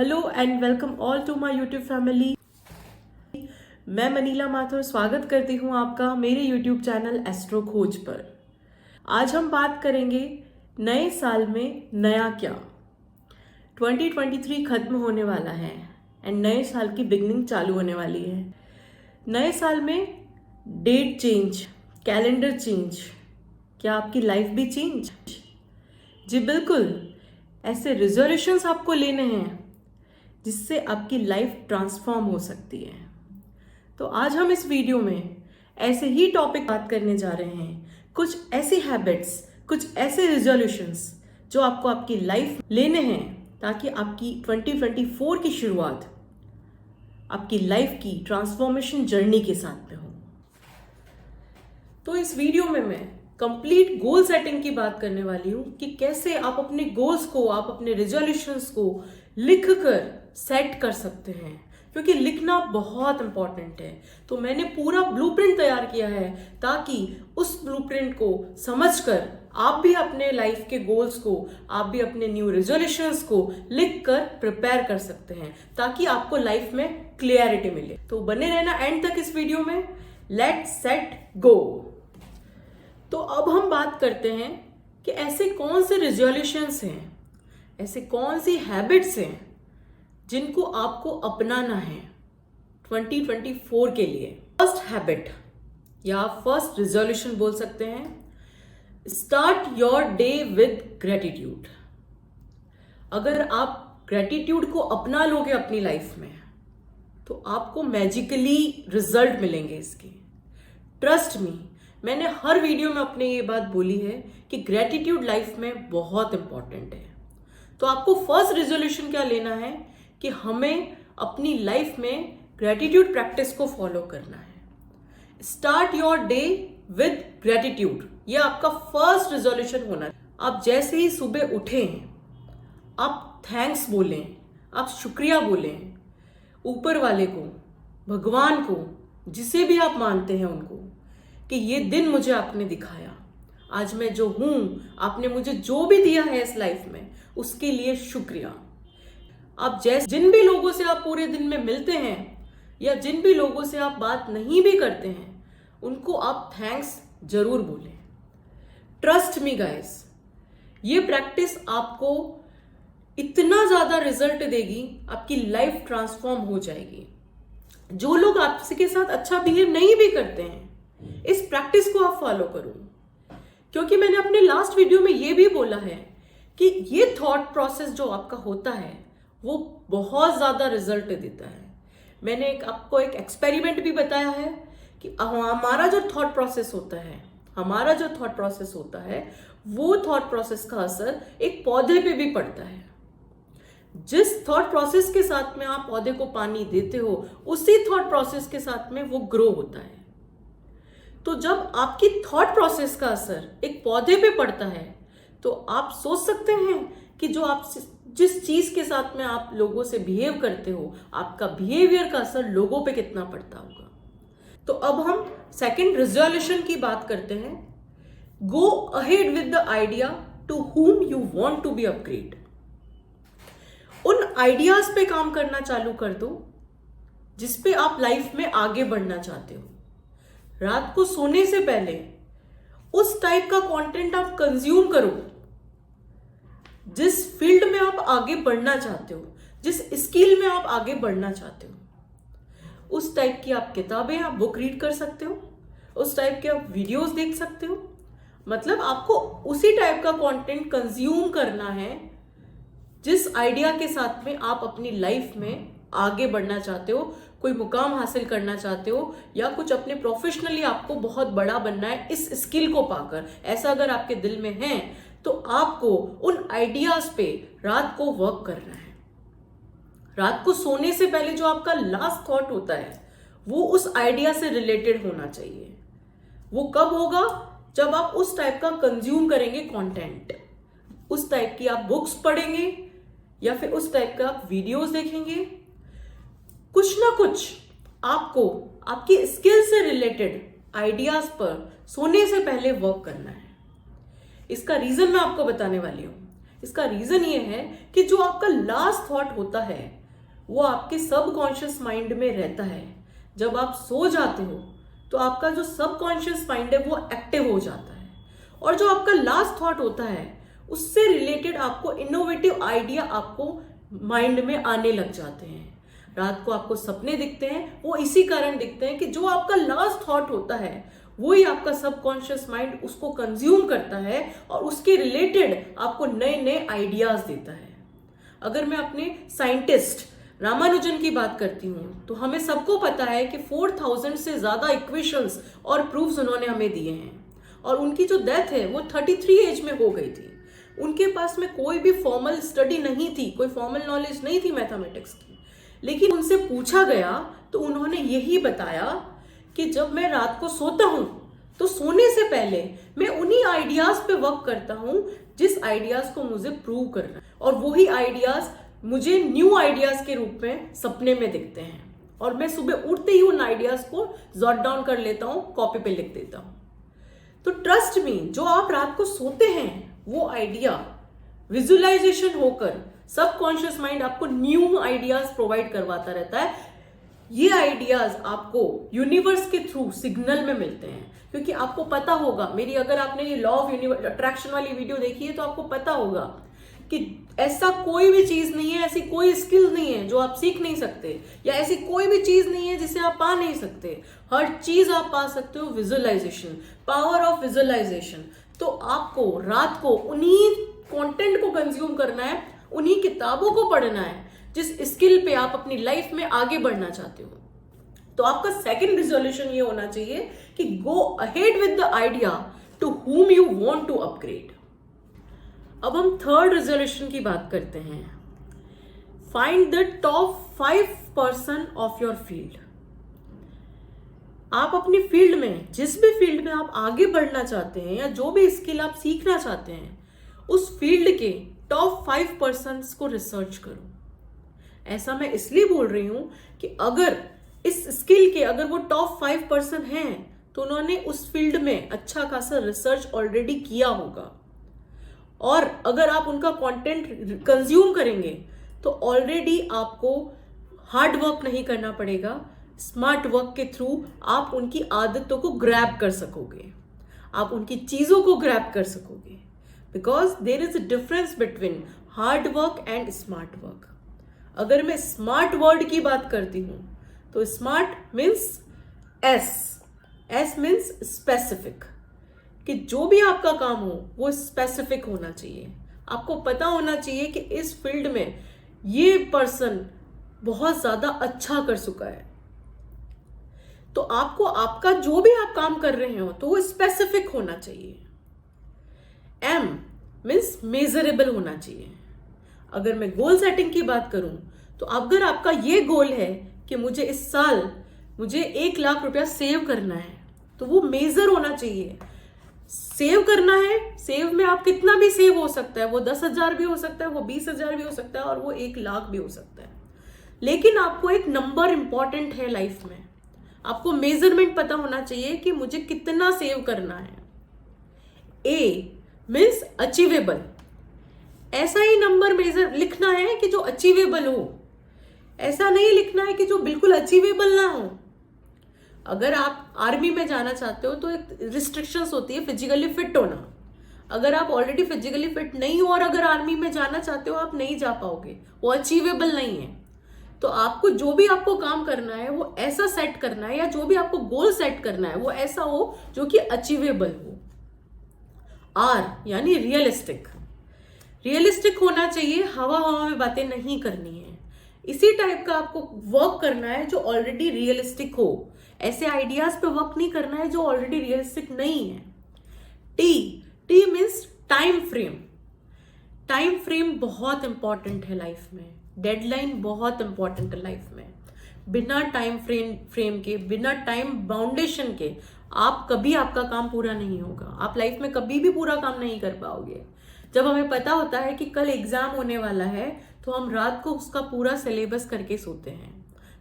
Hello and welcome all to my YouTube family. मैं मनीला माथुर स्वागत करती हूँ आपका मेरे यूट्यूब चैनल एस्ट्रो खोज पर। आज हम बात करेंगे नए साल में नया क्या। 2023 खत्म होने वाला है एंड नए साल की बिगनिंग चालू होने वाली है। नए साल में डेट चेंज, कैलेंडर चेंज, क्या आपकी लाइफ भी चेंज? जी बिल्कुल, ऐसे रिजोल्यूशंस आपको लेने हैं जिससे आपकी लाइफ ट्रांसफॉर्म हो सकती है। तो आज हम इस वीडियो में ऐसे ही टॉपिक बात करने जा रहे हैं, कुछ ऐसी हैबिट्स, कुछ ऐसे रिजोल्यूशंस जो आपको आपकी लाइफ लेने हैं ताकि आपकी 2024 की शुरुआत आपकी लाइफ की ट्रांसफॉर्मेशन जर्नी के साथ में हो। तो इस वीडियो में मैं कंप्लीट गोल सेटिंग की बात करने वाली हूं कि कैसे आप अपने गोल्स को, आप अपने रिजोल्यूशंस को लिखकर सेट कर सकते हैं, क्योंकि लिखना बहुत इंपॉर्टेंट है। तो मैंने पूरा ब्लूप्रिंट तैयार किया है ताकि उस ब्लूप्रिंट को समझकर आप भी अपने लाइफ के गोल्स को, आप भी अपने न्यू रिजोल्यूशंस को लिखकर प्रिपेयर कर सकते हैं ताकि आपको लाइफ में क्लियरिटी मिले। तो बने रहना एंड तक इस वीडियो में। Let's set go. तो अब हम बात करते हैं कि ऐसे कौन से रिजोल्यूशंस हैं, ऐसे कौन सी हैबिट्स हैं जिनको आपको अपनाना है 2024 के लिए। फर्स्ट हैबिट या फर्स्ट रिजोल्यूशन बोल सकते हैं, start your day with gratitude. अगर आप ग्रेटिट्यूड को अपना लोगे अपनी लाइफ में तो आपको मैजिकली रिजल्ट मिलेंगे इसके। ट्रस्ट मी, मैंने हर वीडियो में अपने ये बात बोली है कि ग्रेटिट्यूड लाइफ में बहुत इंपॉर्टेंट है। तो आपको फर्स्ट रिजोल्यूशन क्या लेना है कि हमें अपनी लाइफ में ग्रेटिट्यूड प्रैक्टिस को फॉलो करना है। Start your day with gratitude, ये आपका फर्स्ट रिजोल्यूशन होना है। आप जैसे ही सुबह उठें आप थैंक्स बोलें, आप शुक्रिया बोलें ऊपर वाले को, भगवान को, जिसे भी आप मानते हैं उनको, कि ये दिन मुझे आपने दिखाया, आज मैं जो हूं, आपने मुझे जो भी दिया है इस लाइफ में उसके लिए शुक्रिया। आप जैसे जिन भी लोगों से आप पूरे दिन में मिलते हैं या जिन भी लोगों से आप बात नहीं भी करते हैं उनको आप थैंक्स जरूर बोलें। ट्रस्ट मी गाइस, ये प्रैक्टिस आपको इतना ज्यादा रिजल्ट देगी, आपकी लाइफ ट्रांसफॉर्म हो जाएगी। जो लोग आपके साथ अच्छा बिहेव नहीं भी करते हैं, इस प्रैक्टिस को आप फॉलो करो, क्योंकि मैंने अपने लास्ट वीडियो में ये भी बोला है कि ये थॉट प्रोसेस जो आपका होता है वो बहुत ज्यादा रिजल्ट देता है। मैंने आपको एक एक्सपेरिमेंट भी बताया है कि हमारा जो थॉट प्रोसेस होता है वो थॉट प्रोसेस का असर एक पौधे पे भी पड़ता है। जिस थॉट प्रोसेस के साथ में आप पौधे को पानी देते हो उसी थॉट प्रोसेस के साथ में वो ग्रो होता है। तो जब आपकी थॉट प्रोसेस का असर एक पौधे पे पड़ता है तो आप सोच सकते हैं कि जो आप जिस चीज के साथ में आप लोगों से बिहेव करते हो, आपका बिहेवियर का असर लोगों पे कितना पड़ता होगा। तो अब हम सेकंड रिजोल्यूशन की बात करते हैं, go ahead with the idea to whom you want to be upgrade. उन आइडियाज पे काम करना चालू कर दो जिसपे आप लाइफ में आगे बढ़ना चाहते हो। रात को सोने से पहले उस टाइप का कंटेंट आप कंज्यूम करो जिस फील्ड में आप आगे बढ़ना चाहते हो, जिस स्किल में आप आगे बढ़ना चाहते हो। उस टाइप की आप किताबें, आप बुक रीड कर सकते हो, उस टाइप के आप वीडियोस देख सकते हो। मतलब आपको उसी टाइप का कंटेंट कंज्यूम करना है जिस आइडिया के साथ में आप अपनी लाइफ में आगे बढ़ना चाहते हो, कोई मुकाम हासिल करना चाहते हो या कुछ अपने प्रोफेशनली आपको बहुत बड़ा बनना है इस स्किल को पाकर। ऐसा अगर आपके दिल में है तो आपको उन आइडियाज पे रात को वर्क करना है। रात को सोने से पहले जो आपका लास्ट थॉट होता है वो उस आइडिया से रिलेटेड होना चाहिए। वो कब होगा? जब आप उस टाइप का कंज्यूम करेंगे कंटेंट, उस टाइप की आप बुक्स पढ़ेंगे या फिर उस टाइप का आप वीडियोस देखेंगे। कुछ ना कुछ आपको आपकी स्किल से रिलेटेड आइडियाज पर सोने से पहले वर्क करना है। इसका रीजन मैं आपको बताने वाली हूं। इसका रीजन ये है कि जो आपका लास्ट थॉट होता है वो आपके सबकॉन्शियस माइंड में रहता है। जब आप सो जाते हो तो आपका जो सबकॉन्शियस माइंड है वो एक्टिव हो जाता है, और जो आपका लास्ट थॉट होता है उससे रिलेटेड आपको इनोवेटिव आइडिया आपको माइंड में आने लग जाते हैं। रात को आपको सपने दिखते हैं, वो इसी कारण दिखते हैं कि जो आपका लास्ट थॉट होता है वही आपका सबकॉन्शियस माइंड उसको कंज्यूम करता है और उसके रिलेटेड आपको नए नए आइडियाज देता है। अगर मैं अपने साइंटिस्ट रामानुजन की बात करती हूँ तो हमें सबको पता है कि 4000 से ज्यादा इक्वेशंस और प्रूफ्स उन्होंने हमें दिए हैं, और उनकी जो डेथ है वो 33 एज में हो गई थी। उनके पास में कोई भी फॉर्मल स्टडी नहीं थी, कोई फॉर्मल नॉलेज नहीं थी मैथमेटिक्स की, लेकिन उनसे पूछा गया तो उन्होंने यही बताया कि जब मैं रात को सोता हूं तो सोने से पहले मैं उन्हीं आइडियाज पे वर्क करता हूं जिस आइडियाज को मुझे प्रूव करना है, और वही आइडियाज मुझे न्यू आइडियाज के रूप में सपने में दिखते हैं, और मैं सुबह उठते ही उन आइडियाज को जॉट डाउन कर लेता हूं, कॉपी पे लिख देता हूं। तो ट्रस्ट मी, जो आप रात को सोते हैं वो आइडिया विजुअलाइजेशन होकर सबकॉन्शियस माइंड आपको न्यू आइडियाज प्रोवाइड करवाता रहता है। ये आइडियाज आपको यूनिवर्स के थ्रू सिग्नल में मिलते हैं, क्योंकि आपको पता होगा, मेरी अगर आपने ये लॉ ऑफ अट्रैक्शन वाली वीडियो देखी है तो आपको पता होगा कि ऐसा कोई भी चीज नहीं है, ऐसी कोई स्किल नहीं है जो आप सीख नहीं सकते, या ऐसी कोई भी चीज नहीं है जिसे आप पा नहीं सकते। हर चीज आप पा सकते हो विजुअलाइजेशन, पावर ऑफ विजुअलाइजेशन। तो आपको रात को उन्हीं कंटेंट को कंज्यूम करना है, उन्हीं किताबों को पढ़ना है जिस स्किल पे आप अपनी लाइफ में आगे बढ़ना चाहते हो। तो आपका सेकंड रिजोल्यूशन ये होना चाहिए कि go ahead with the idea to whom you want to upgrade। अब हम थर्ड रिजोल्यूशन की बात करते हैं। Find the top 5% of your field. आप अपनी फील्ड में, जिस भी फील्ड में आप आगे बढ़ना चाहते हैं या जो भी स्किल आप सीखना चाहते हैं, उस फील्ड के टॉप 5% को रिसर्च करो। ऐसा मैं इसलिए बोल रही हूं कि अगर इस स्किल के अगर वो टॉप 5% हैं तो उन्होंने उस फील्ड में अच्छा खासा रिसर्च ऑलरेडी किया होगा, और अगर आप उनका कंटेंट कंज्यूम करेंगे तो ऑलरेडी आपको हार्ड वर्क नहीं करना पड़ेगा। स्मार्ट वर्क के थ्रू आप उनकी आदतों को ग्रैब कर सकोगे, आप उनकी चीजों को ग्रैब कर सकोगे, because there is a difference between hard work and smart work. अगर मैं स्मार्ट वर्ड की बात करती हूं तो smart means S means specific, कि जो भी आपका काम हो वो स्पेसिफिक होना चाहिए। आपको पता होना चाहिए कि इस फील्ड में ये पर्सन बहुत ज्यादा अच्छा कर चुका है, तो आपको आपका जो भी आप काम कर रहे हो तो वो स्पेसिफिक होना चाहिए। एम मीन्स मेजरेबल होना चाहिए। अगर मैं गोल सेटिंग की बात करूं तो अगर आपका ये गोल है कि मुझे इस साल मुझे 1 लाख रुपया सेव करना है, तो वो मेजर होना चाहिए। सेव करना है, सेव में आप कितना भी सेव हो सकता है, वो 10,000 भी हो सकता है, वो 20,000 भी हो सकता है, और वो 1 लाख भी हो सकता है, लेकिन आपको एक नंबर इंपॉर्टेंट है लाइफ में। आपको मेजरमेंट पता होना चाहिए कि मुझे कितना सेव करना है। ए मीन्स अचीवेबल, ऐसा ही नंबर मेजर लिखना है कि जो अचीवेबल हो, ऐसा नहीं लिखना है कि जो बिल्कुल अचीवेबल ना हो। अगर आप आर्मी में जाना चाहते हो तो एक रिस्ट्रिक्शंस होती है फिजिकली फिट होना। अगर आप ऑलरेडी फिजिकली फिट नहीं हो और अगर आर्मी में जाना चाहते हो, आप नहीं जा पाओगे, वो अचीवेबल नहीं है। तो आपको जो भी आपको काम करना है वो ऐसा सेट करना है, या जो भी आपको गोल सेट करना है वो ऐसा हो जो कि अचीवेबल हो। आर यानी रियलिस्टिक, रियलिस्टिक होना चाहिए, हवा हवा में बातें नहीं करनी है। इसी टाइप का आपको वर्क करना है जो ऑलरेडी रियलिस्टिक हो, ऐसे आइडियाज पे वर्क नहीं करना है जो ऑलरेडी रियलिस्टिक नहीं है। T means time frame. Time frame बहुत इंपॉर्टेंट है लाइफ में, डेडलाइन बहुत इंपॉर्टेंट है लाइफ में। बिना टाइम फ्रेम के, बिना टाइम बाउंडेशन के आप कभी आपका काम पूरा नहीं होगा, आप लाइफ में कभी भी पूरा काम नहीं कर पाओगे। जब हमें पता होता है कि कल एग्जाम होने वाला है तो हम रात को उसका पूरा सिलेबस करके सोते हैं,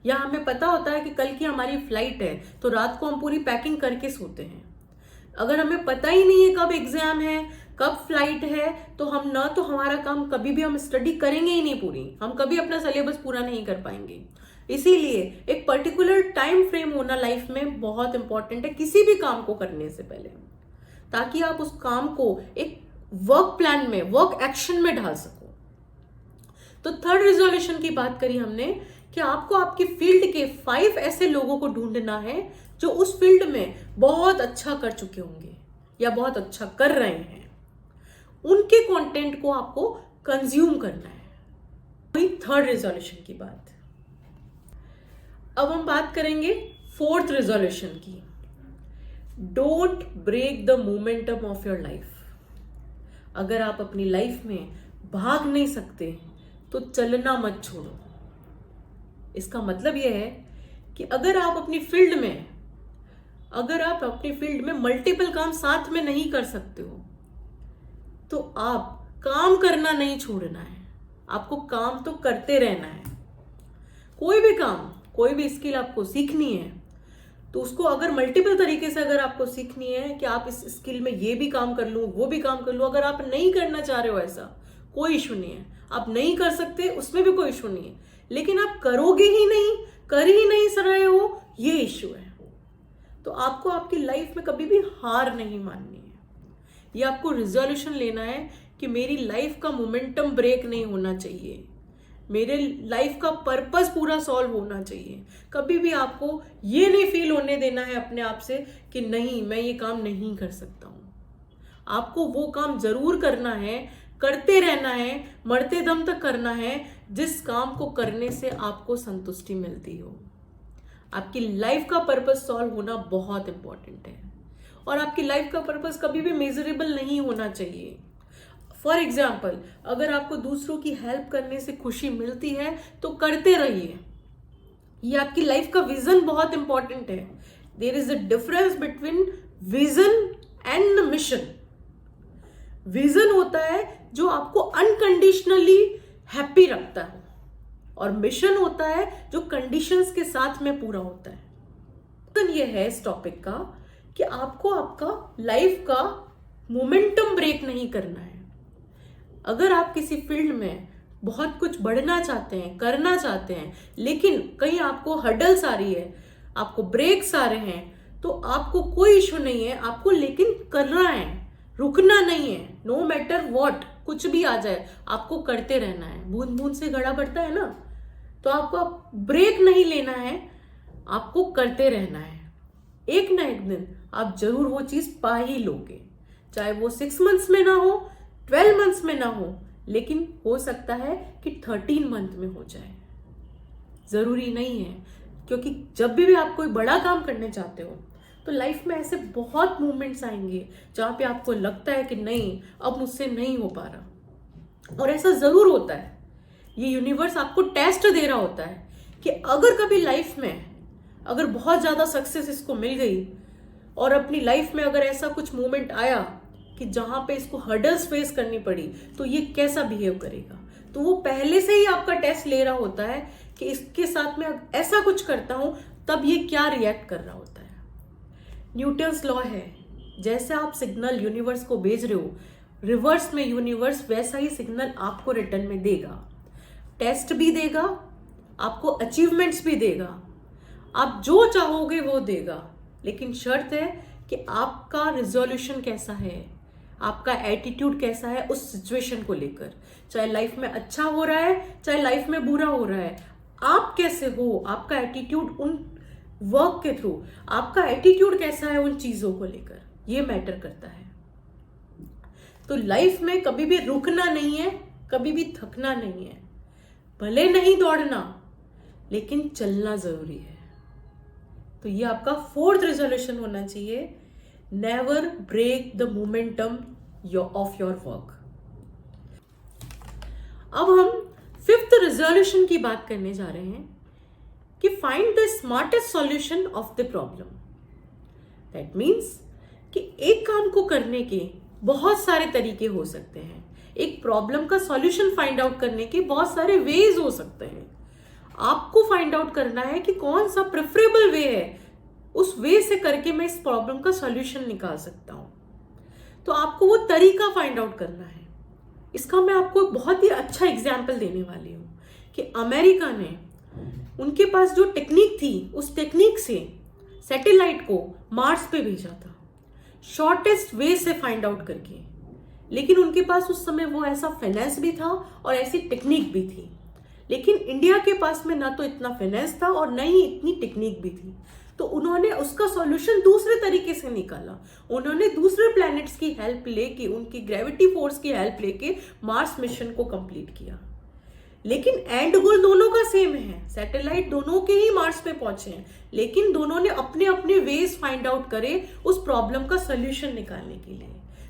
या हमें पता होता है कि कल की हमारी फ्लाइट है तो रात को हम पूरी पैकिंग करके सोते हैं। अगर हमें पता ही नहीं है कब एग्जाम है कब फ्लाइट है तो हम ना तो हमारा काम कभी भी हम स्टडी करेंगे ही नहीं पूरी, हम कभी अपना सिलेबस पूरा नहीं कर पाएंगे। इसीलिए एक पर्टिकुलर टाइम फ्रेम होना लाइफ में बहुत इंपॉर्टेंट है किसी भी काम को करने से पहले, ताकि आप उस काम को एक वर्क प्लान में, वर्क एक्शन में ढाल सको। तो थर्ड रिजोल्यूशन की बात करी हमने कि आपको आपकी फील्ड के 5 ऐसे लोगों को ढूंढना है जो उस फील्ड में बहुत अच्छा कर चुके होंगे या बहुत अच्छा कर रहे हैं। उनके कंटेंट को आपको कंज्यूम करना है। वही थर्ड रिजोल्यूशन की बात। अब हम बात करेंगे फोर्थ रिजोल्यूशन की। Don't break the momentum of your life. अगर आप अपनी लाइफ में भाग नहीं सकते तो चलना मत छोड़ो। इसका मतलब यह है कि अगर आप अपनी फील्ड में मल्टीपल काम साथ में नहीं कर सकते हो तो आप काम करना नहीं छोड़ना है, आपको काम तो करते रहना है। कोई भी काम, कोई भी स्किल आपको सीखनी है तो उसको अगर मल्टीपल तरीके से अगर आपको सीखनी है कि आप इस स्किल में ये भी काम कर लूं, वो भी काम कर लूं, अगर आप नहीं करना चाह रहे हो ऐसा कोई इशू नहीं है। आप नहीं कर सकते उसमें भी कोई इशू नहीं है, लेकिन आप करोगे ही नहीं, कर ही नहीं रहे हो, ये इशू है। तो आपको आपकी लाइफ में कभी भी हार नहीं माननी है। ये आपको रिजोल्यूशन लेना है कि मेरी लाइफ का मोमेंटम ब्रेक नहीं होना चाहिए, मेरे लाइफ का पर्पस पूरा सॉल्व होना चाहिए। कभी भी आपको ये नहीं फील होने देना है अपने आप से कि नहीं मैं ये काम नहीं कर सकता हूं। आपको वो काम जरूर करना है, करते रहना है, मरते दम तक करना है जिस काम को करने से आपको संतुष्टि मिलती हो। आपकी लाइफ का पर्पस सॉल्व होना बहुत इंपॉर्टेंट है और आपकी लाइफ का पर्पस कभी भी मेजरेबल नहीं होना चाहिए। फॉर एग्जाम्पल, अगर आपको दूसरों की हेल्प करने से खुशी मिलती है तो करते रहिए। ये आपकी लाइफ का विजन बहुत इंपॉर्टेंट है। There is a difference between vision and mission. Vision होता है जो आपको अनकंडीशनली हैप्पी रखता है और मिशन होता है जो कंडीशंस के साथ में पूरा होता है। तो ये है इस टॉपिक का कि आपको आपका लाइफ का मोमेंटम ब्रेक नहीं करना है। अगर आप किसी फील्ड में बहुत कुछ बढ़ना चाहते हैं, करना चाहते हैं, लेकिन कहीं आपको हर्डल्स आ रही है, आपको ब्रेक्स आ रहे हैं, तो आपको कोई इशू नहीं है, आपको लेकिन करना है, रुकना नहीं है। नो मैटर व्हाट, कुछ भी आ जाए आपको करते रहना है। बूंद बूंद से घड़ा बढ़ता है ना, तो आपको ब्रेक नहीं लेना है, आपको करते रहना है। एक ना एक दिन आप जरूर वो चीज पा ही लोगे, चाहे वो 6 मंथ्स में ना हो, 12 मंथ्स में ना हो, लेकिन हो सकता है कि 13 मंथ में हो जाए। जरूरी नहीं है, क्योंकि जब भी आप कोई बड़ा काम करने चाहते हो तो लाइफ में ऐसे बहुत मोमेंट्स आएंगे जहां पे आपको लगता है कि नहीं अब मुझसे नहीं हो पा रहा। और ऐसा जरूर होता है, ये यूनिवर्स आपको टेस्ट दे रहा होता है कि अगर कभी लाइफ में अगर बहुत ज्यादा सक्सेस इसको मिल गई और अपनी लाइफ में अगर ऐसा कुछ मोमेंट आया कि जहां पे इसको हर्डल्स फेस करनी पड़ी तो ये कैसा बिहेव करेगा। तो वो पहले से ही आपका टेस्ट ले रहा होता है कि इसके साथ में ऐसा कुछ करता हूं तब ये क्या रिएक्ट कर रहा होता है। न्यूटन्स लॉ है, जैसे आप सिग्नल यूनिवर्स को भेज रहे हो, रिवर्स में यूनिवर्स वैसा ही सिग्नल आपको रिटर्न में देगा। टेस्ट भी देगा, आपको अचीवमेंट्स भी देगा, आप जो चाहोगे वो देगा, लेकिन शर्त है कि आपका रिजोल्यूशन कैसा है, आपका एटीट्यूड कैसा है उस सिचुएशन को लेकर। चाहे लाइफ में अच्छा हो रहा है, चाहे लाइफ में बुरा हो रहा है, आप कैसे हो, आपका एटीट्यूड उन वर्क के थ्रू, आपका एटीट्यूड कैसा है उन चीजों को लेकर, ये मैटर करता है। तो लाइफ में कभी भी रुकना नहीं है, कभी भी थकना नहीं है, भले नहीं दौड़ना लेकिन चलना जरूरी है। तो ये आपका 4th रेजोल्यूशन होना चाहिए, never break the momentum of your work. अब हम 5th रेजोल्यूशन की बात करने जा रहे हैं कि find the smartest solution of the problem. That means कि एक काम को करने के बहुत सारे तरीके हो सकते हैं, एक प्रॉब्लम का सॉल्यूशन फाइंड आउट करने के बहुत सारे वेज हो सकते हैं। आपको फाइंड आउट करना है कि कौन सा प्रेफरेबल वे है, उस वे से करके मैं इस प्रॉब्लम का सॉल्यूशन निकाल सकता हूं। तो आपको वो तरीका फाइंड आउट करना है। इसका मैं आपको बहुत ही अच्छा एग्जाम्पल देने वाली हूँ कि अमेरिका ने, उनके पास जो टेक्निक थी, उस टेक्निक से सैटेलाइट को मार्स पे भेजा था, शॉर्टेस्ट वे से फाइंड आउट करके। लेकिन उनके पास उस समय वो ऐसा फाइनेंस भी था और ऐसी टेक्निक भी थी। लेकिन इंडिया के पास में ना तो इतना फाइनेंस था और ना ही इतनी टेक्निक भी थी। तो उन्होंने उसका सॉल्यूशन दूसरे तरीके से निकाला। उन्होंने दूसरे प्लैनेट्स की हेल्प लेके, उनकी ग्रेविटी फोर्स की हेल्प लेके मार्स मिशन को कंप्लीट किया। लेकिन एंड गोल दोनों का सेम है, सैटेलाइट दोनों के ही मार्स पे पहुंचे हैं, लेकिन दोनों ने अपने अपने वेज फाइंड आउट करे उस प्रॉब्लम का सॉल्यूशन निकालने के लिए।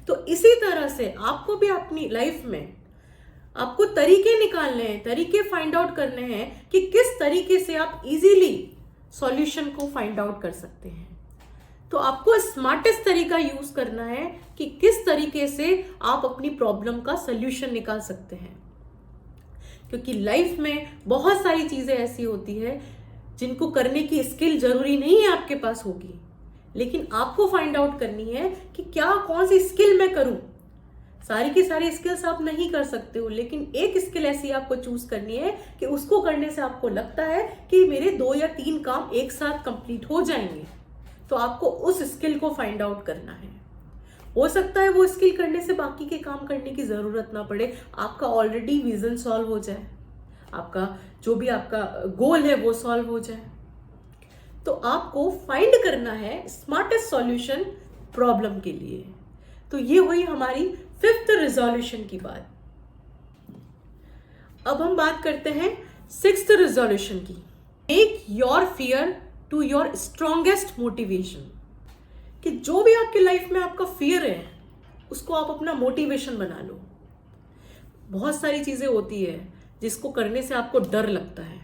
तो इसी तरह से आपको भी अपनी लाइफ में आपको तरीके निकालने हैं, तरीके फाइंड आउट करने हैं कि किस तरीके से आप इजीली सॉल्यूशन को फाइंड आउट कर सकते हैं। तो आपको स्मार्टेस्ट तरीका यूज करना है कि किस तरीके से आप अपनी प्रॉब्लम का सॉल्यूशन निकाल सकते हैं। क्योंकि लाइफ में बहुत सारी चीजें ऐसी होती है जिनको करने की स्किल जरूरी नहीं है आपके पास होगी, लेकिन आपको फाइंड आउट करनी है कि क्या, कौन सी स्किल मैं करूं। सारी की सारी स्किल्स आप नहीं कर सकते हो, लेकिन एक स्किल ऐसी आपको चूज करनी है कि उसको करने से आपको लगता है कि मेरे 2 या 3 काम एक साथ कंप्लीट हो जाएंगे। तो आपको उस स्किल को फाइंड आउट करना है। हो सकता है वो स्किल करने से बाकी के काम करने की जरूरत ना पड़े, आपका ऑलरेडी विजन सॉल्व हो जाए, आपका जो भी आपका गोल है वो सॉल्व हो जाए। तो आपको फाइंड करना है स्मार्टेस्ट सॉल्यूशन प्रॉब्लम के लिए। तो ये हुई हमारी 5th रिजोल्यूशन की बात। अब हम बात करते हैं 6th रिजोल्यूशन की। Make your fear to your strongest motivation. कि जो भी आपकी लाइफ में आपका फियर है उसको आप अपना मोटिवेशन बना लो। बहुत सारी चीजें होती है जिसको करने से आपको डर लगता है,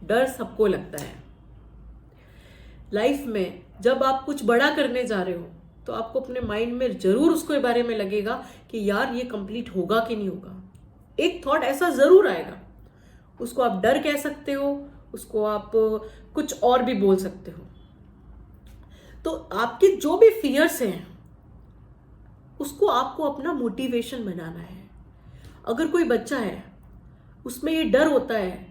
डर सबको लगता है। लाइफ में जब आप कुछ बड़ा करने जा रहे हो तो आपको अपने माइंड में जरूर उसके बारे में लगेगा कि यार ये कंप्लीट होगा कि नहीं होगा। एक थॉट ऐसा जरूर आएगा, उसको आप डर कह सकते हो, उसको आप कुछ और भी बोल सकते हो। तो आपके जो भी फियर्स हैं उसको आपको अपना मोटिवेशन बनाना है। अगर कोई बच्चा है उसमें ये डर होता है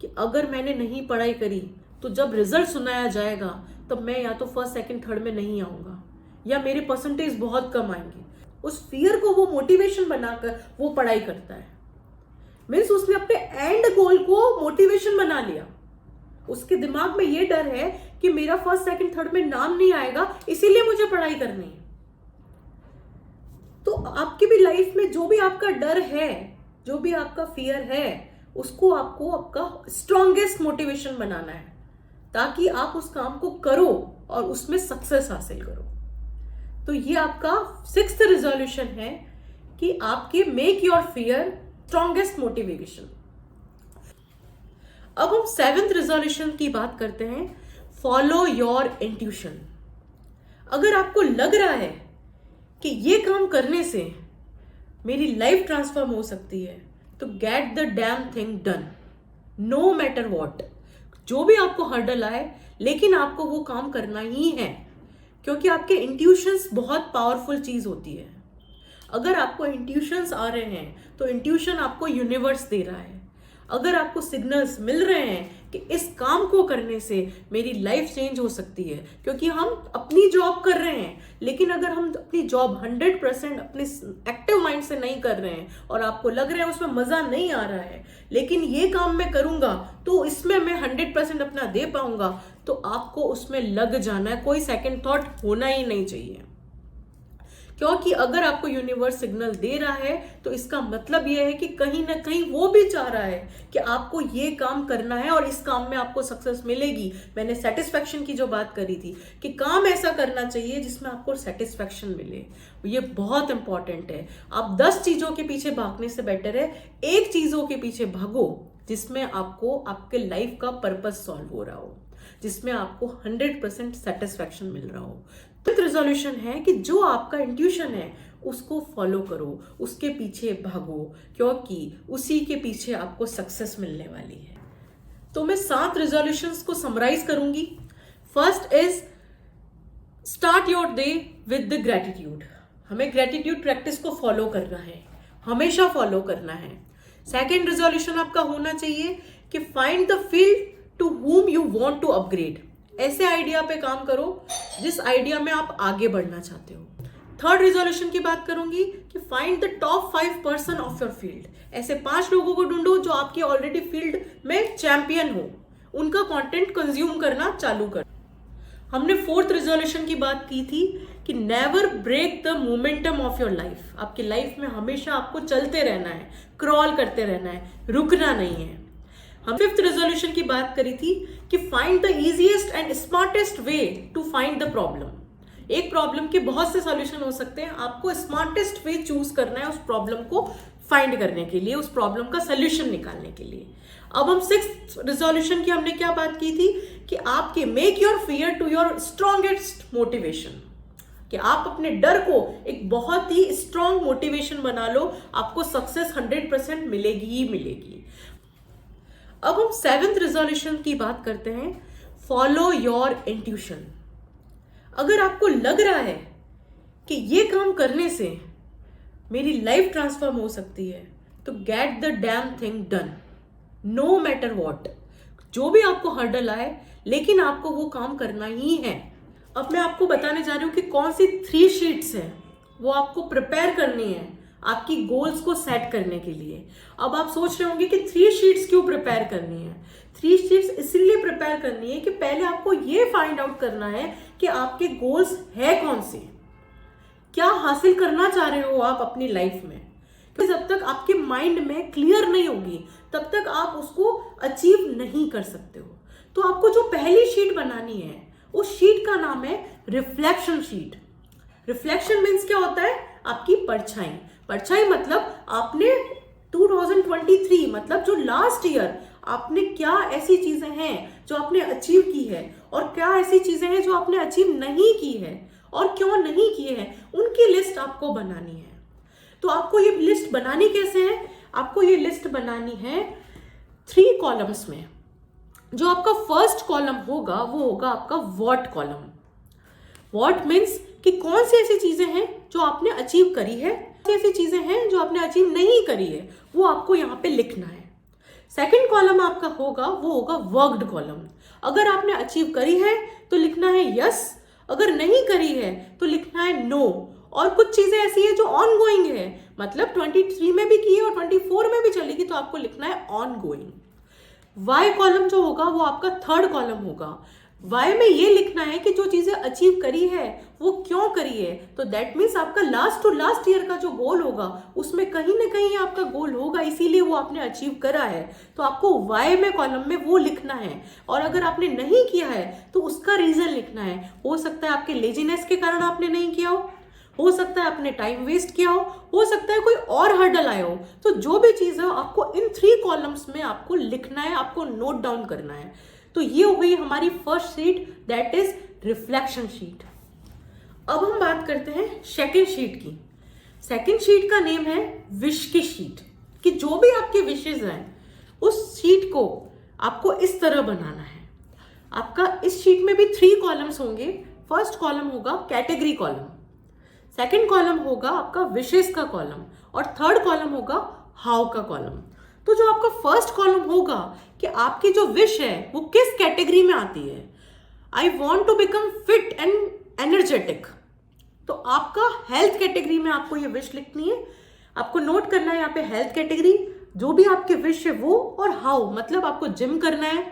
कि अगर मैंने नहीं पढ़ाई करी तो जब रिजल्ट सुनाया जाएगा तब मैं या तो फर्स्ट, सेकंड, थर्ड में नहीं आऊंगा या मेरे परसेंटेज बहुत कम आएंगे। उस फियर को वो मोटिवेशन बनाकर वो पढ़ाई करता है। मीन्स उसने अपने एंड गोल को मोटिवेशन बना लिया। उसके दिमाग में ये डर है कि मेरा फर्स्ट, सेकंड, थर्ड में नाम नहीं आएगा, इसीलिए मुझे पढ़ाई करनी है। तो आपकी भी लाइफ में जो भी आपका डर है, जो भी आपका फियर है, उसको आपको आपका स्ट्रॉन्गेस्ट मोटिवेशन बनाना है ताकि आप उस काम को करो और उसमें सक्सेस हासिल करो। तो ये आपका 6th रिजोल्यूशन है कि आपके make your fear strongest motivation. अब हम 7th रिजोल्यूशन की बात करते हैं, फॉलो योर इंट्यूशन। अगर आपको लग रहा है कि ये काम करने से मेरी लाइफ ट्रांसफॉर्म हो सकती है तो get the damn thing done, no matter what. जो भी आपको हर्डल आए, लेकिन आपको वो काम करना ही है, क्योंकि आपके इंट्यूशंस बहुत पावरफुल चीज होती है। अगर आपको इंट्यूशंस आ रहे हैं तो इंट्यूशन आपको यूनिवर्स दे रहा है। अगर आपको सिग्नल्स मिल रहे हैं कि इस काम को करने से मेरी लाइफ चेंज हो सकती है, क्योंकि हम अपनी जॉब कर रहे हैं, लेकिन अगर हम अपनी जॉब 100% अपने एक्टिव माइंड से नहीं कर रहे हैं और आपको लग रहा है उसमें मजा नहीं आ रहा है, लेकिन ये काम मैं करूंगा तो इसमें मैं 100% अपना दे पाऊंगा, तो आपको उसमें लग जाना है। कोई सेकंड थॉट होना ही नहीं चाहिए, क्योंकि अगर आपको यूनिवर्स सिग्नल दे रहा है तो इसका मतलब यह है कि कहीं ना कहीं वो भी चाह रहा है कि आपको ये काम करना है और इस काम में आपको सक्सेस मिलेगी। मैंने सेटिस्फैक्शन की जो बात करी थी कि काम ऐसा करना चाहिए जिसमें आपको सेटिस्फैक्शन मिले, ये बहुत इंपॉर्टेंट है। आप 10 चीजों के पीछे भागने से बेटर है एक चीजों के पीछे भागो जिसमें आपको आपके लाइफ का पर्पस सॉल्व हो रहा हो, जिसमें आपको 100% सेटिस्फैक्शन मिल रहा हो। फिफ्थ रिजोल्यूशन है कि जो आपका इंट्यूशन है उसको फॉलो करो, उसके पीछे भागो, क्योंकि उसी के पीछे आपको सक्सेस मिलने वाली है। तो मैं 7 रिजोल्यूशंस को समराइज करूंगी। First is start your day with the gratitude. हमें ग्रेटिट्यूड प्रैक्टिस को फॉलो करना है, हमेशा फॉलो करना है। सेकेंड रिजोल्यूशन आपका होना चाहिए कि find the field to whom you want to upgrade. ऐसे आइडिया पे काम करो जिस आइडिया में आप आगे बढ़ना चाहते हो। थर्ड रिजोल्यूशन की बात करूंगी कि find the top 5 person of your field. ऐसे 5 लोगों को ढूंढो जो आपके ऑलरेडी फील्ड में चैंपियन हो, उनका कंटेंट कंज्यूम करना चालू कर। हमने फोर्थ रिजोल्यूशन की बात की थी कि never break the momentum of your life. आपकी लाइफ में हमेशा आपको चलते रहना है, क्रॉल करते रहना है, रुकना नहीं है। हम फिफ्थ रेजोल्यूशन की बात करी थी कि find the easiest and smartest way to find the problem. एक प्रॉब्लम के बहुत से सॉल्यूशन हो सकते हैं, आपको स्मार्टेस्ट वे चूज करना है उस प्रॉब्लम को फाइंड करने के लिए, उस प्रॉब्लम का सोल्यूशन निकालने के लिए। अब हम सिक्स्थ रिजोल्यूशन की हमने क्या बात की थी कि आपके make your fear to your strongest motivation, कि आप अपने डर को एक बहुत ही स्ट्रॉन्ग मोटिवेशन बना लो, आपको सक्सेस 100% मिलेगी ही मिलेगी। अब हम सेवेंथ रिजोल्यूशन की बात करते हैं, फॉलो योर इंट्यूशन। अगर आपको लग रहा है कि ये काम करने से मेरी लाइफ ट्रांसफॉर्म हो सकती है, तो get the damn thing done, no matter what. जो भी आपको हर्डल आए, लेकिन आपको वो काम करना ही है। अब मैं आपको बताने जा रही हूं कि कौन सी 3 शीट्स हैं वो आपको प्रिपेयर करनी है आपकी गोल्स को सेट करने के लिए। अब आप सोच रहे होंगे कि 3 शीट्स क्यों प्रिपेयर करनी है। 3 शीट्स इसलिए प्रिपेयर करनी है कि पहले आपको ये फाइंड आउट करना है कि आपके गोल्स है कौन से, क्या हासिल करना चाह रहे हो आप अपनी लाइफ में। क्योंकि जब तक आपके माइंड में क्लियर नहीं होगी तब तक आप उसको अचीव नहीं कर सकते हो। तो आपको जो पहली शीट बनानी है उस शीट का नाम है रिफ्लेक्शन शीट। रिफ्लेक्शन मीन्स क्या होता है, आपकी परछाई। परछाई मतलब आपने 2023 मतलब जो लास्ट ईयर आपने क्या ऐसी चीजें हैं जो आपने अचीव की है और क्या ऐसी चीजें हैं जो आपने अचीव नहीं की है और क्यों नहीं किए हैं, उनकी लिस्ट आपको बनानी है। तो आपको ये लिस्ट बनानी कैसे है, आपको ये लिस्ट बनानी है 3 कॉलम्स में। जो आपका फर्स्ट कॉलम होगा वो होगा आपका व्हाट कॉलम। व्हाट मीन्स कि कौन सी ऐसी चीजें हैं जो आपने अचीव करी है, कौन सी ऐसी चीजें हैं जो आपने अचीव नहीं करी है, वो आपको यहाँ पे लिखना है। सेकंड कॉलम आपका होगा वो होगा वर्कड कॉलम। अगर आपने अचीव करी है तो लिखना है यस, अगर नहीं करी है तो लिखना है नो। और कुछ चीजें ऐसी है जो ऑन गोइंग है, मतलब 23 में भी की है और 24 में भी चलेगी, तो आपको लिखना है ऑन गोइंग। वाई कॉलम जो होगा वो आपका थर्ड कॉलम होगा। वाई में ये लिखना है कि जो चीजें अचीव करी है वो क्यों करी है। तो दैट मीन्स आपका लास्ट टू लास्ट ईयर का जो गोल होगा उसमें कहीं ना कहीं आपका गोल होगा, इसीलिए वो आपने अचीव करा है। तो आपको वाई में कॉलम में वो लिखना है। और अगर आपने नहीं किया है तो उसका रीजन लिखना है। हो सकता है आपके लेजीनेस के कारण आपने नहीं किया हो सकता है आपने टाइम वेस्ट किया हो सकता है कोई और हर्डल आया हो। तो जो भी चीज है आपको इन 3 कॉलम्स में आपको लिखना है, आपको नोट डाउन करना है। तो ये हो गई हमारी first sheet, that is reflection sheet. अब हम बात करते हैं सेकंड शीट की। सेकंड शीट का नेम है विश की शीट, कि जो भी आपके विशेस हैं उस शीट को आपको इस तरह बनाना है। आपका इस शीट में भी 3 कॉलम्स होंगे। फर्स्ट कॉलम होगा कैटेगरी कॉलम, सेकंड कॉलम होगा आपका विशेस का कॉलम और थर्ड कॉलम होगा हाउ का कॉलम। तो जो आपका फर्स्ट कॉलम होगा कि आपकी जो विश है वो किस कैटेगरी में आती है। I want to become fit and energetic, तो आपका हेल्थ कैटेगरी में आपको ये विश लिखनी है। आपको नोट करना है यहाँ पे हेल्थ कैटेगरी, जो भी आपके विश है वो, और हाउ मतलब आपको जिम करना है,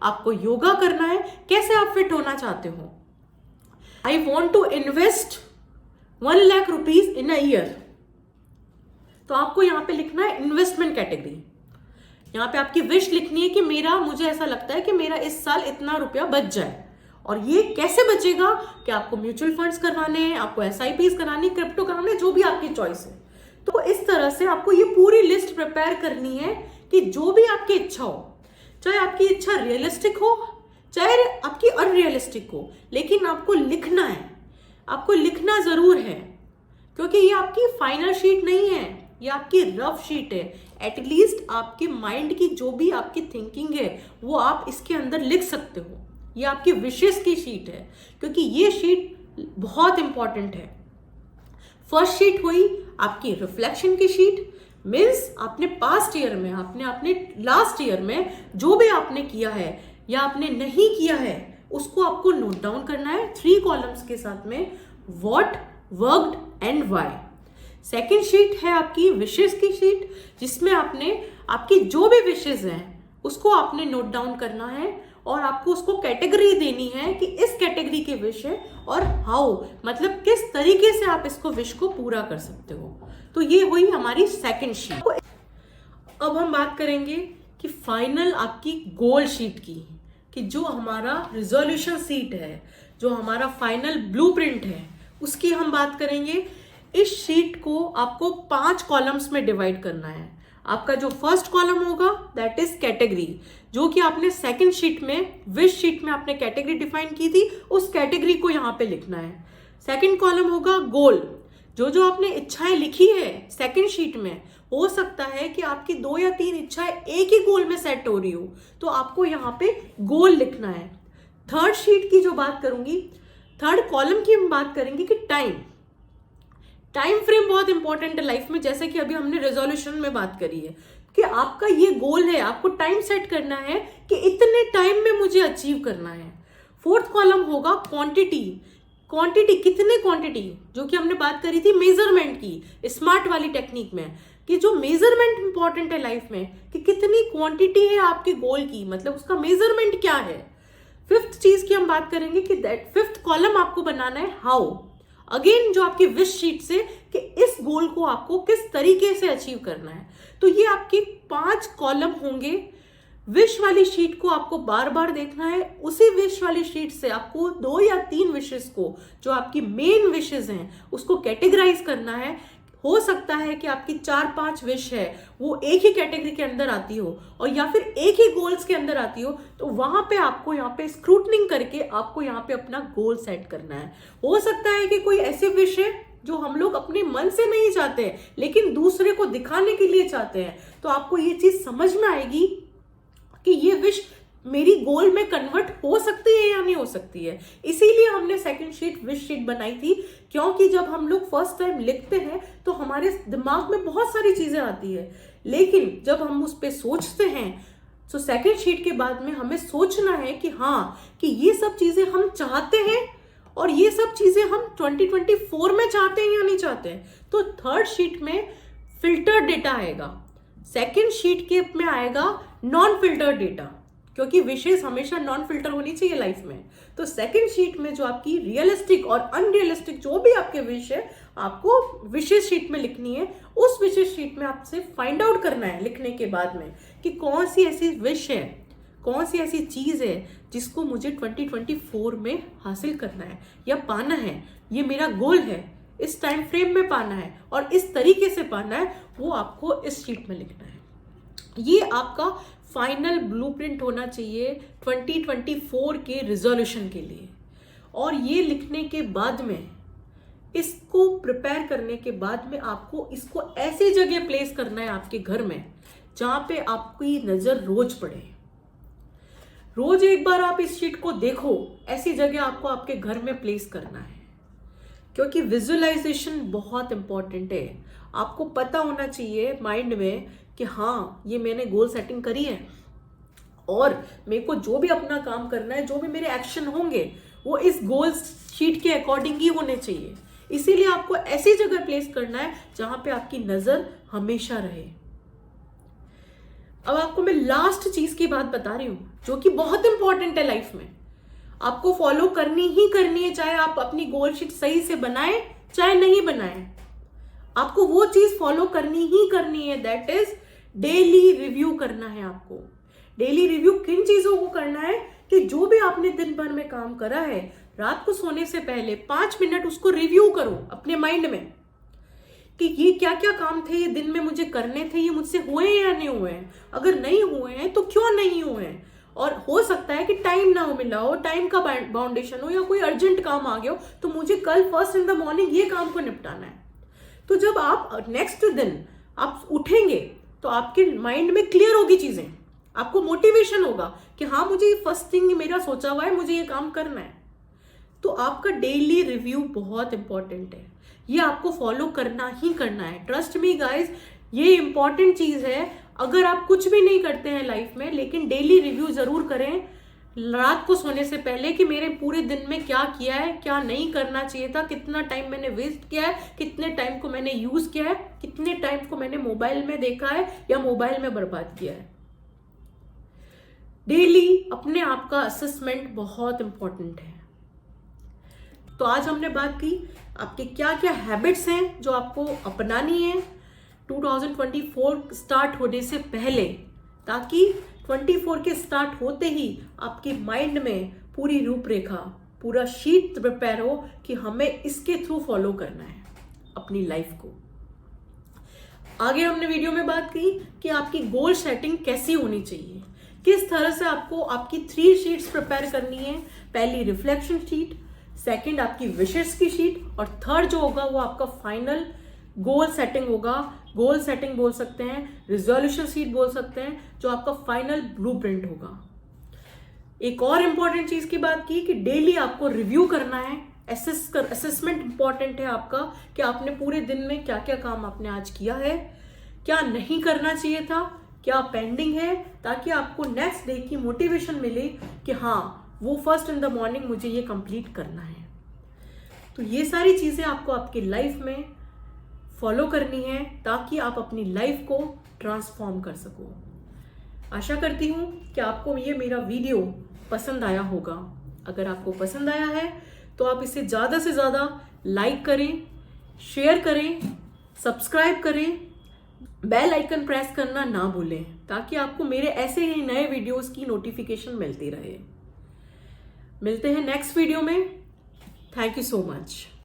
आपको योगा करना है, कैसे आप फिट होना चाहते हो। I want to invest 1 lakh rupees in a year, तो आपको यहाँ पे लिखना है इन्वेस्टमेंट कैटेगरी। यहाँ पे आपकी विश लिखनी है कि मुझे ऐसा लगता है कि मेरा इस साल इतना रुपया बच जाए। और ये कैसे बचेगा कि आपको म्यूचुअल फंड्स करवाने हैं, आपको SIPs करानी, क्रिप्टो कराने, जो भी आपकी चॉइस है। तो इस तरह से आपको ये पूरी लिस्ट प्रिपेयर करनी है कि जो भी आपकी इच्छा हो, चाहे आपकी इच्छा रियलिस्टिक हो चाहे आपकी अनरियलिस्टिक हो, लेकिन आपको लिखना है, आपको लिखना जरूर है। क्योंकि ये आपकी फाइनल शीट नहीं है, ये आपकी रफ शीट है। एटलीस्ट आपके माइंड की जो भी आपकी थिंकिंग है वो आप इसके अंदर लिख सकते हो। ये आपकी विशेस की शीट है, क्योंकि ये शीट बहुत इंपॉर्टेंट है। फर्स्ट शीट हुई आपकी रिफ्लेक्शन की शीट, मीन्स आपने पास्ट ईयर में, आपने अपने लास्ट ईयर में जो भी आपने किया है या आपने नहीं किया है उसको आपको नोट डाउन करना है 3 कॉलम्स के साथ में, what, worked and why. Second sheet है आपकी विशेस की शीट, जिसमें आपने आपकी जो भी विशेस हैं उसको आपने नोट डाउन करना है और आपको उसको कैटेगरी देनी है कि इस कैटेगरी के विश है और हाउ, मतलब किस तरीके से आप इसको विश को पूरा कर सकते हो। तो ये हुई हमारी सेकेंड शीट। अब हम बात करेंगे कि फाइनल आपकी गोल शीट की, कि जो हमारा रिजोल्यूशन शीट है, जो हमारा फाइनल ब्लूप्रिंट है, उसकी हम बात करेंगे। इस शीट को आपको 5 कॉलम्स में डिवाइड करना है। आपका जो फर्स्ट कॉलम होगा दैट इज कैटेगरी, जो कि आपने सेकंड शीट में, विश शीट में आपने कैटेगरी डिफाइन की थी, उस कैटेगरी को यहाँ पे लिखना है। सेकंड कॉलम होगा गोल, जो आपने इच्छाएं लिखी है सेकंड शीट में, हो सकता है कि आपकी 2 या 3 इच्छाएं एक ही गोल में सेट हो रही हो, तो आपको यहाँ पे गोल लिखना है। थर्ड शीट की जो बात करूंगी, थर्ड कॉलम की हम बात करेंगे कि टाइम फ्रेम बहुत इंपॉर्टेंट है लाइफ में, जैसे कि अभी हमने रेजोल्यूशन में बात करी है कि आपका ये गोल है, आपको टाइम सेट करना है कि इतने टाइम में मुझे अचीव करना है। फोर्थ कॉलम होगा क्वांटिटी, कितने क्वांटिटी, जो कि हमने बात करी थी मेजरमेंट की स्मार्ट वाली टेक्निक में, कि जो मेजरमेंट इंपॉर्टेंट है लाइफ में, कि कितनी क्वांटिटी है आपके गोल की, मतलब उसका मेजरमेंट क्या है। फिफ्थ चीज की हम बात करेंगे कि दैट फिफ्थ कॉलम आपको बनाना है हाउ, अगेन जो आपकी विश शीट से, कि इस गोल को आपको किस तरीके से अचीव करना है। तो ये आपके 5 कॉलम होंगे। विश वाली शीट को आपको बार बार देखना है, उसी विश वाली शीट से आपको 2 या 3 विशेस को, जो आपकी मेन विशेस हैं, उसको कैटेगराइज करना है। हो सकता है कि आपकी 4-5 विश है वो एक ही कैटेगरी के अंदर आती हो, और या फिर एक ही गोल्स के अंदर आती हो, तो वहां पे आपको यहाँ पे स्क्रूटनिंग करके आपको यहाँ पे अपना गोल सेट करना है। हो सकता है कि कोई ऐसे विश है जो हम लोग अपने मन से नहीं चाहते हैं लेकिन दूसरे को दिखाने के लिए चाहते हैं, तो आपको ये चीज समझ में आएगी कि ये विश मेरी गोल में कन्वर्ट हो सकती है या नहीं हो सकती है। इसीलिए हमने सेकंड शीट विश शीट बनाई थी, क्योंकि जब हम लोग फर्स्ट टाइम लिखते हैं तो हमारे दिमाग में बहुत सारी चीजें आती है, लेकिन जब हम उस पर सोचते हैं तो सेकंड शीट के बाद में हमें सोचना है कि हाँ, कि ये सब चीजें हम चाहते हैं और ये सब चीजें हम 2024 में चाहते हैं या नहीं चाहते हैं। तो थर्ड शीट में फिल्टर डेटा आएगा, सेकंड शीट के में आएगा नॉन फिल्टर डेटा, क्योंकि विशेष हमेशा नॉन फिल्टर होनी चाहिए लाइफ में। तो सेकंड शीट में जो आपकी रियलिस्टिक और अनरियलिस्टिक जो भी आपके विश है, आपको विशेष शीट में लिखनी है। उस विशेष शीट में आपसे फाइंड आउट करना है लिखने के बाद में कि कौन सी ऐसी विश है, कौन सी ऐसी चीज है जिसको मुझे 2024 में हासिल करना है या पाना है, ये मेरा गोल है, इस टाइम फ्रेम में पाना है और इस तरीके से पाना है, वो आपको इस शीट में लिखना है। ये आपका फाइनल ब्लूप्रिंट होना चाहिए 2024 के रिजोल्यूशन के लिए। और ये लिखने के बाद में, इसको प्रिपेयर करने के बाद में, आपको इसको ऐसी जगह प्लेस करना है आपके घर में जहां पे आपकी नजर रोज पड़े। रोज एक बार आप इस शीट को देखो, ऐसी जगह आपको आपके घर में प्लेस करना है, क्योंकि विजुअलाइजेशन बहुत इंपॉर्टेंट है। आपको पता होना चाहिए माइंड में कि हाँ, ये मैंने गोल सेटिंग करी है और मेरे को जो भी अपना काम करना है, जो भी मेरे एक्शन होंगे, वो इस गोल शीट के अकॉर्डिंग ही होने चाहिए। इसीलिए आपको ऐसी जगह प्लेस करना है जहां पे आपकी नजर हमेशा रहे। अब आपको मैं लास्ट चीज की बात बता रही हूं, जो कि बहुत इंपॉर्टेंट है लाइफ में, आपको फॉलो करनी ही करनी है, चाहे आप अपनी गोल शीट सही से बनाएं चाहे नहीं बनाएं। आपको वो चीज फॉलो करनी ही करनी है, दैट इज डेली रिव्यू करना है। आपको डेली रिव्यू किन चीजों को करना है कि जो भी आपने दिन भर में काम करा है, रात को सोने से पहले 5 मिनट उसको रिव्यू करो अपने माइंड में कि ये क्या क्या काम थे, ये दिन में मुझे करने थे, ये मुझसे हुए या नहीं हुए हैं, अगर नहीं हुए हैं तो क्यों नहीं हुए हैं। और हो सकता है कि टाइम ना हो मिला हो, टाइम का बाउंडेशन हो या कोई अर्जेंट काम आ गया हो, तो मुझे कल फर्स्ट इन द मॉर्निंग ये काम को निपटाना है। तो जब आप नेक्स्ट दिन आप उठेंगे तो आपके माइंड में क्लियर होगी चीजें, आपको मोटिवेशन होगा कि हाँ, मुझे फर्स्ट थिंग मेरा सोचा हुआ है, मुझे ये काम करना है। तो आपका डेली रिव्यू बहुत इंपॉर्टेंट है, ये आपको फॉलो करना ही करना है। ट्रस्ट मी गाइज, ये इंपॉर्टेंट चीज है। अगर आप कुछ भी नहीं करते हैं लाइफ में, लेकिन डेली रिव्यू जरूर करें रात को सोने से पहले कि मेरे पूरे दिन में क्या किया है, क्या नहीं करना चाहिए था, कितना टाइम मैंने वेस्ट किया है, कितने टाइम को मैंने यूज किया है, कितने टाइम को मैंने मोबाइल में देखा है या मोबाइल में बर्बाद किया है। डेली अपने आप का असेसमेंट बहुत इंपॉर्टेंट है। तो आज हमने बात की आपके क्या क्या हैबिट्स हैं जो आपको अपनानी है 2024 स्टार्ट होने से पहले, ताकि 24 के स्टार्ट होते ही आपके माइंड में पूरी रूपरेखा, पूरा शीट प्रिपेयर हो कि हमें इसके थ्रू फॉलो करना है अपनी लाइफ को। आगे हमने वीडियो में बात की कि आपकी गोल सेटिंग कैसी होनी चाहिए, किस तरह से आपको आपकी 3 शीट्स प्रिपेयर करनी है। पहली रिफ्लेक्शन शीट, सेकंड आपकी विशेस की शीट, और थर्ड जो होगा वो आपका फाइनल गोल सेटिंग होगा। गोल सेटिंग बोल सकते हैं, रिजोल्यूशन शीट बोल सकते हैं, जो आपका फाइनल ब्लूप्रिंट होगा। एक और इंपॉर्टेंट चीज की बात की कि डेली आपको रिव्यू करना है, असेसमेंट इंपॉर्टेंट है आपका कि आपने पूरे दिन में क्या क्या काम आपने आज किया है, क्या नहीं करना चाहिए था, क्या पेंडिंग है, ताकि आपको नेक्स्ट डे की मोटिवेशन मिले कि हाँ वो फर्स्ट इन द मॉर्निंग मुझे ये कंप्लीट करना है। तो ये सारी चीजें आपको आपकी लाइफ में फॉलो करनी है ताकि आप अपनी लाइफ को ट्रांसफॉर्म कर सको। आशा करती हूँ कि आपको ये मेरा वीडियो पसंद आया होगा। अगर आपको पसंद आया है तो आप इसे ज़्यादा से ज़्यादा लाइक करें, शेयर करें, सब्सक्राइब करें, बेल आइकन प्रेस करना ना भूलें, ताकि आपको मेरे ऐसे ही नए वीडियोस की नोटिफिकेशन मिलती रहे। मिलते हैं नेक्स्ट वीडियो में। Thank you so much.